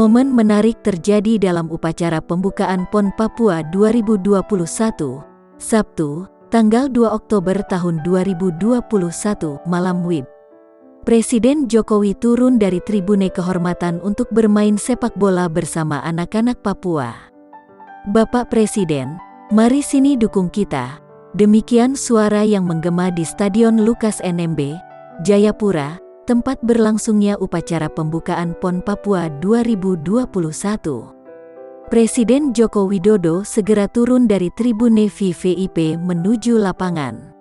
Momen menarik terjadi dalam upacara pembukaan PON Papua 2021, Sabtu, tanggal 2 Oktober tahun 2021, malam WIB. Presiden Jokowi turun dari tribune kehormatan untuk bermain sepak bola bersama anak-anak Papua. Bapak Presiden, mari sini dukung kita. Demikian suara yang menggema di Stadion Lukas NMB, Jayapura, tempat berlangsungnya upacara pembukaan PON Papua 2021. Presiden Joko Widodo segera turun dari tribune VVIP menuju lapangan.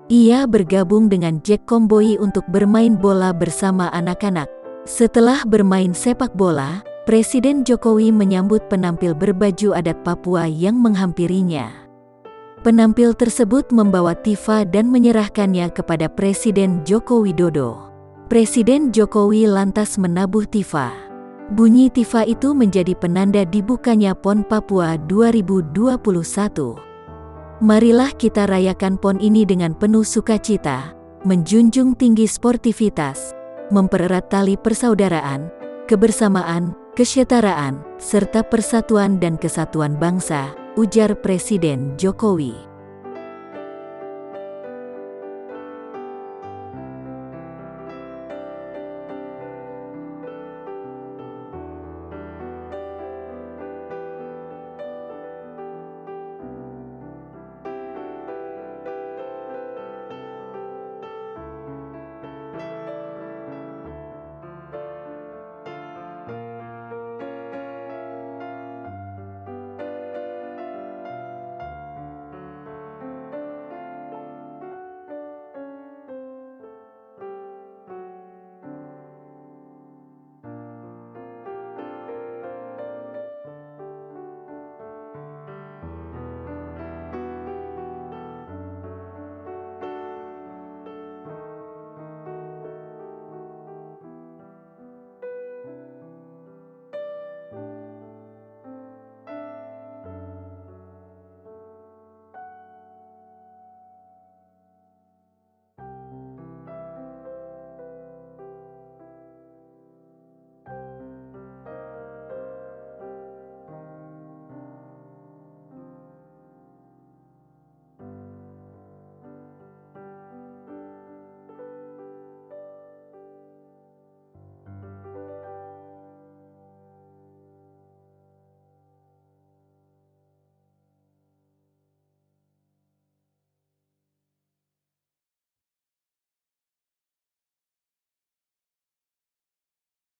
Ia bergabung dengan Jack Komboi untuk bermain bola bersama anak-anak. Setelah bermain sepak bola, Presiden Jokowi menyambut penampil berbaju adat Papua yang menghampirinya. Penampil tersebut membawa tifa dan menyerahkannya kepada Presiden Joko Widodo. Presiden Jokowi lantas menabuh tifa. Bunyi tifa itu menjadi penanda dibukanya PON Papua 2021. Marilah kita rayakan PON ini dengan penuh sukacita, menjunjung tinggi sportivitas, mempererat tali persaudaraan, kebersamaan, kesetaraan, serta persatuan dan kesatuan bangsa, ujar Presiden Jokowi.